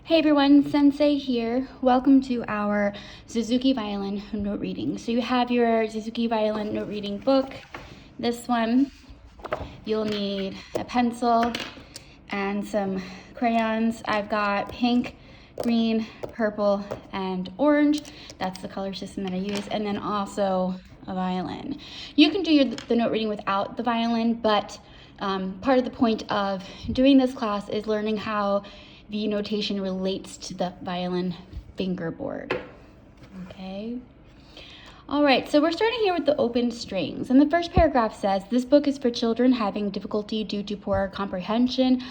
Hey everyone, Sensei here. Welcome to our Suzuki Violin note reading. So you have your Suzuki Violin note reading book. This one, you'll need a pencil and some crayons. I've got pink, green, purple, and orange. That's the color system that I use. And then also a violin. You can do the note reading without the violin, but part of the point of doing this class is learning how the notation relates to the violin fingerboard. Okay. All right, so we're starting here with the open strings. And the first paragraph says, this book is for children having difficulty due to poor comprehension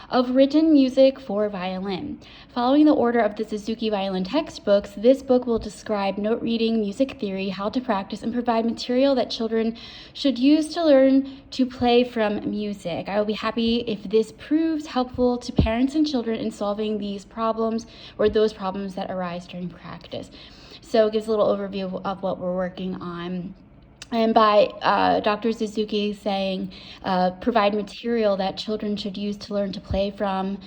of written music for violin. Following the order of the Suzuki Violin textbooks, this book will describe note reading, music theory, how to practice, and provide material that children should use to learn to play from music. I will be happy if this proves helpful to parents and children in solving these problems or those problems that arise during practice. So it gives a little overview of what we're working on. And by Dr. Suzuki saying, provide material that children should use to learn to play from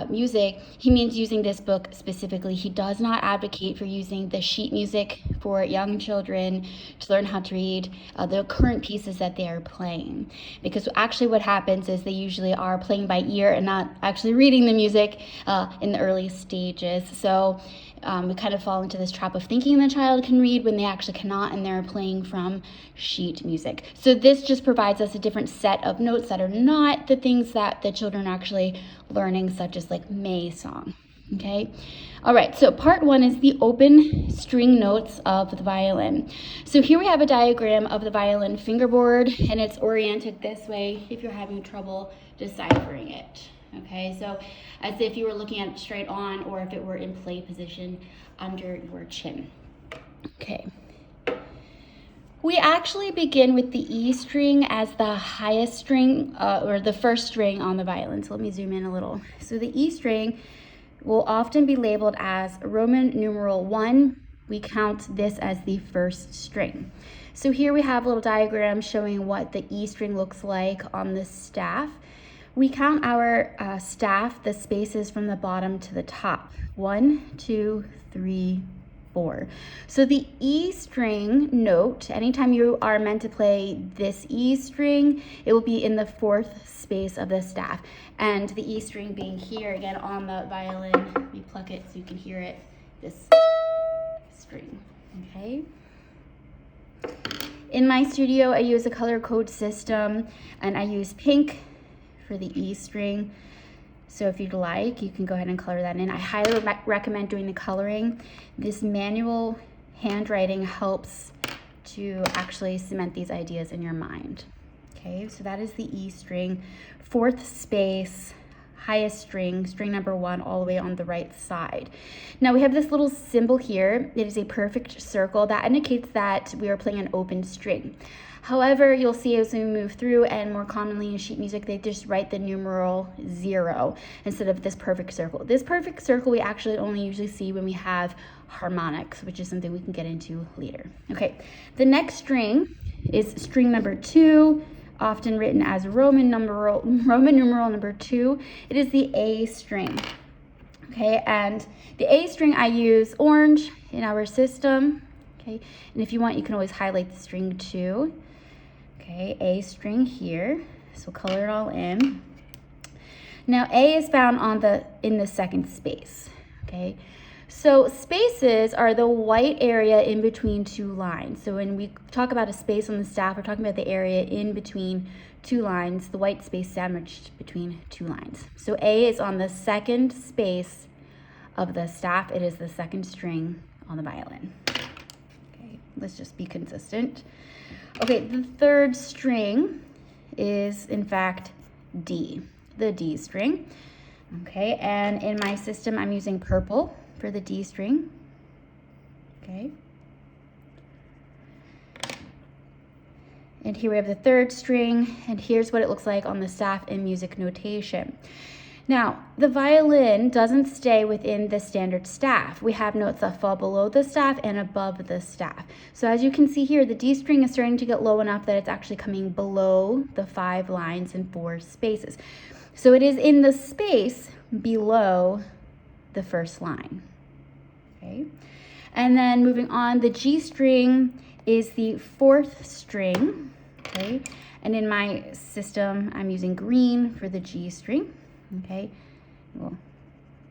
music, he means using this book specifically. He does not advocate for using the sheet music for young children to learn how to read the current pieces that they are playing. Because actually what happens is they usually are playing by ear and not actually reading the music in the early stages. So we kind of fall into this trap of thinking the child can read when they actually cannot, and they're playing from sheet music. So this just provides us a different set of notes that are not the things that the children are actually learning, such as like May song. Okay. All right. So part one is the open string notes of the violin. So here we have a diagram of the violin fingerboard, and it's oriented this way if you're having trouble deciphering it. Okay, so as if you were looking at it straight on, or if it were in play position under your chin. Okay. We actually begin with the E string as the highest string, or the first string on the violin. So let me zoom in a little. So the E string will often be labeled as Roman numeral 1. We count this as the first string. So here we have a little diagram showing what the E string looks like on the staff. We count our staff, the spaces from the bottom to the top. 1, 2, 3, 4. So the E string note, anytime you are meant to play this E string, it will be in the fourth space of the staff. And the E string being here again on the violin, let me pluck it so you can hear it, this string, okay? In my studio, I use a color code system, and I use pink for the E string. So if you'd like, you can go ahead and color that in. I highly recommend doing the coloring. This manual handwriting helps to actually cement these ideas in your mind. Okay, so that is the E string. Fourth space, highest string, string number 1, all the way on the right side. Now we have this little symbol here. It is a perfect circle that indicates that we are playing an open string. However, you'll see as we move through, and more commonly in sheet music, they just write the numeral 0 instead of this perfect circle. This perfect circle we actually only usually see when we have harmonics, which is something we can get into later. Okay, the next string is string number 2, often written as Roman numeral number 2. It is the A string. Okay, and the A string I use orange in our system. Okay, and if you want, you can always highlight the string 2. Okay, A string here, so color it all in. Now A is found in the second space, okay? So spaces are the white area in between two lines. So when we talk about a space on the staff, we're talking about the area in between two lines, the white space sandwiched between two lines. So A is on the second space of the staff. It is the second string on the violin. Okay, let's just be consistent. Okay, the third string is in fact D, the D string. Okay, and in my system, I'm using purple for the D string. Okay. And here we have the third string, and here's what it looks like on the staff in music notation. Now, the violin doesn't stay within the standard staff. We have notes that fall below the staff and above the staff. So as you can see here, the D string is starting to get low enough that it's actually coming below the 5 lines and 4 spaces. So it is in the space below the first line. Okay, and then moving on, the G string is the fourth string. Okay, and in my system, I'm using green for the G string. Okay, we'll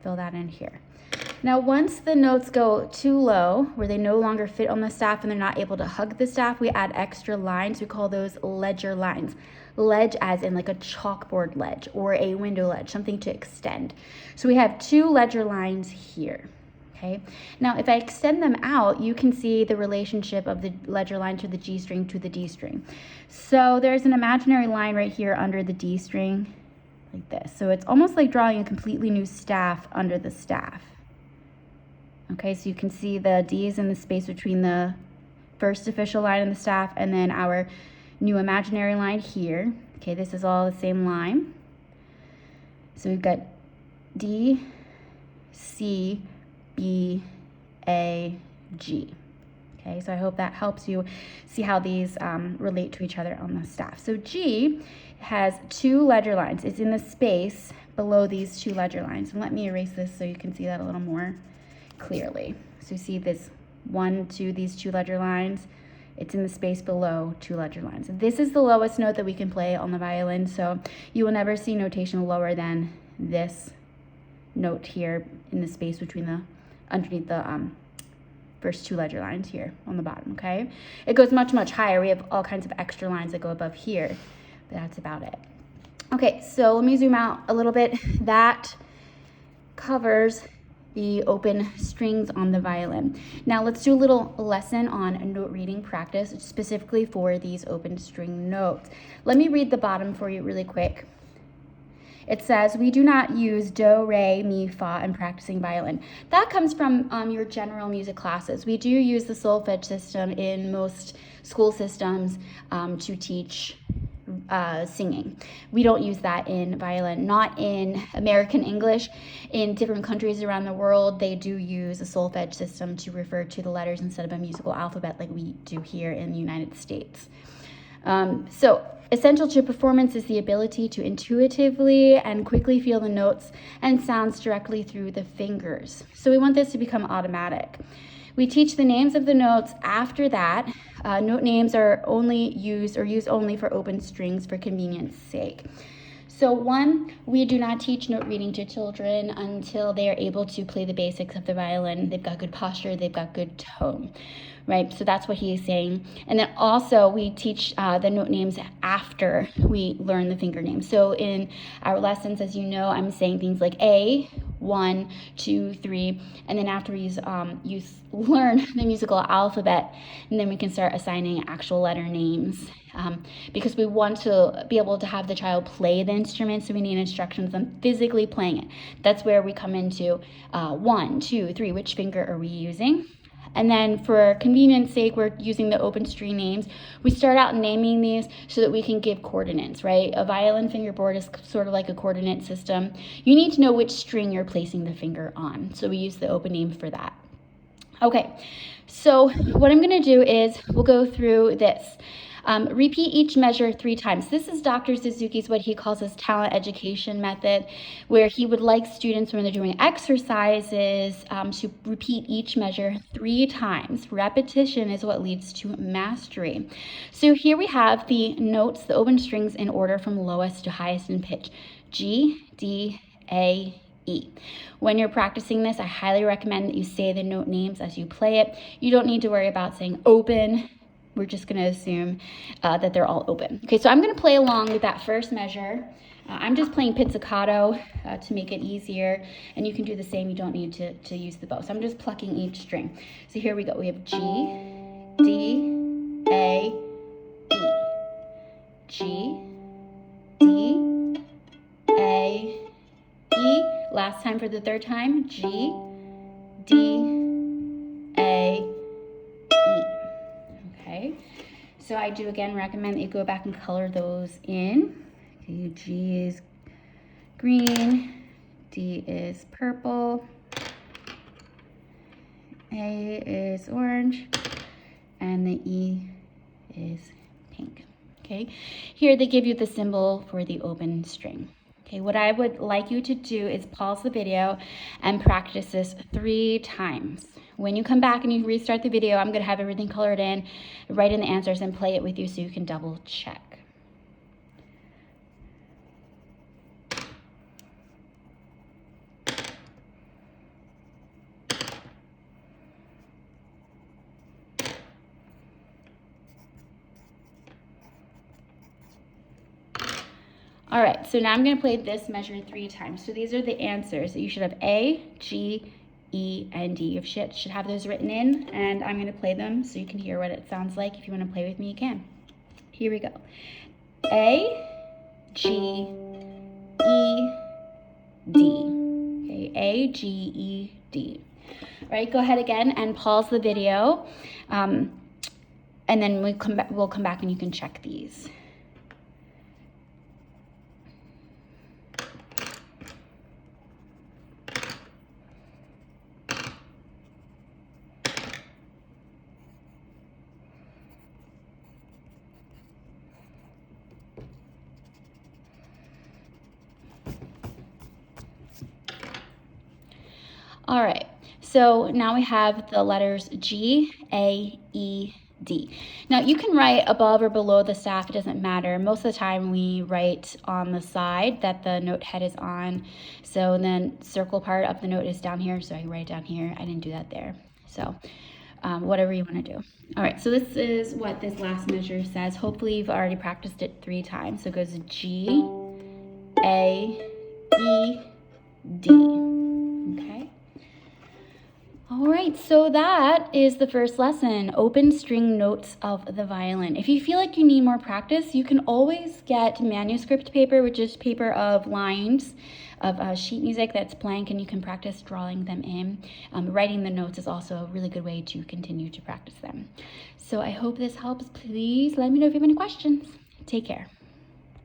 fill that in here. Now, once the notes go too low, where they no longer fit on the staff and they're not able to hug the staff, we add extra lines. We call those ledger lines. Ledge as in like a chalkboard ledge or a window ledge, something to extend. So we have 2 ledger lines here. Okay. Now, if I extend them out, you can see the relationship of the ledger line to the G string to the D string. So there's an imaginary line right here under the D string, like this. So it's almost like drawing a completely new staff under the staff. Okay, so you can see the D is in the space between the first official line and the staff and then our new imaginary line here. Okay, this is all the same line. So we've got D, C, B, A, G. Okay, so I hope that helps you see how these relate to each other on the staff. So G has 2 ledger lines. It's in the space below these 2 ledger lines. And let me erase this so you can see that a little more clearly. So you see this 1, 2, these 2 ledger lines. It's in the space below 2 ledger lines. This is the lowest note that we can play on the violin, so you will never see notation lower than this note here in the space between the underneath the first 2 ledger lines here on the bottom. Okay, it goes much, much higher. We have all kinds of extra lines that go above here, but that's about it. Okay, so let me zoom out a little bit. That covers the open strings on the violin. Now let's do a little lesson on note reading practice, specifically for these open string notes. Let me read the bottom for you really quick. It says, we do not use do, re, mi, fa in practicing violin. That comes from your general music classes. We do use the solfege system in most school systems to teach singing. We don't use that in violin, not in American English. In different countries around the world, they do use a solfege system to refer to the letters instead of a musical alphabet like we do here in the United States. So essential to performance is the ability to intuitively and quickly feel the notes and sounds directly through the fingers. So we want this to become automatic. We teach the names of the notes after that. Note names are only used only for open strings for convenience sake. So 1, we do not teach note reading to children until they are able to play the basics of the violin. They've got good posture, they've got good tone, right? So that's what he is saying. And then also we teach the note names after we learn the finger names. So in our lessons, as you know, I'm saying things like A, 1, 2, 3, and then after we learn the musical alphabet, and then we can start assigning actual letter names. Because we want to be able to have the child play the instrument, so we need instructions on physically playing it. That's where we come into 1, 2, 3, which finger are we using? And then for convenience sake, we're using the open string names. We start out naming these so that we can give coordinates, right? A violin fingerboard is sort of like a coordinate system. You need to know which string you're placing the finger on. So we use the open name for that. Okay, so what I'm gonna do is we'll go through this. Repeat each measure 3 times. This is Dr. Suzuki's, what he calls his talent education method, where he would like students when they're doing exercises to repeat each measure 3 times. Repetition is what leads to mastery. So here we have the notes, the open strings in order from lowest to highest in pitch. G, D, A, E. When you're practicing this, I highly recommend that you say the note names as you play it. You don't need to worry about saying open. We're just going to assume that they're all open. Okay, so I'm going to play along with that first measure. I'm just playing pizzicato to make it easier, and you can do the same. You don't need to use the bow. So I'm just plucking each string. So here we go. We have G, D, A, E. G, D, A, E. Last time for the third time. G, D, A, E. Okay, so I do again recommend that you go back and color those in. Okay, G is green, D is purple, A is orange, and the E is pink. Okay, here they give you the symbol for the open string. Okay, what I would like you to do is pause the video and practice this 3 times. When you come back and you restart the video, I'm going to have everything colored in, write in the answers, and play it with you so you can double check. All right, so now I'm going to play this measure 3 times. So these are the answers. So you should have A, G, E, and D. You should have those written in, and I'm going to play them so you can hear what it sounds like. If you want to play with me, you can. Here we go. A, G, E, D. Okay, A, G, E, D. All right, go ahead again and pause the video, and then we'll come back and you can check these. All right, so now we have the letters G, A, E, D. Now you can write above or below the staff, it doesn't matter. Most of the time we write on the side that the note head is on. So then circle part of the note is down here, so I can write it down here. I didn't do that there. So whatever you want to do. All right, so this is what this last measure says. Hopefully you've already practiced it 3 times. So it goes G, A, E, D. Okay. All right, so that is the first lesson, open string notes of the violin. If you feel like you need more practice, you can always get manuscript paper, which is paper of lines of sheet music that's blank, and you can practice drawing them in. Writing the notes is also a really good way to continue to practice them. So I hope this helps. Please let me know if you have any questions. Take care.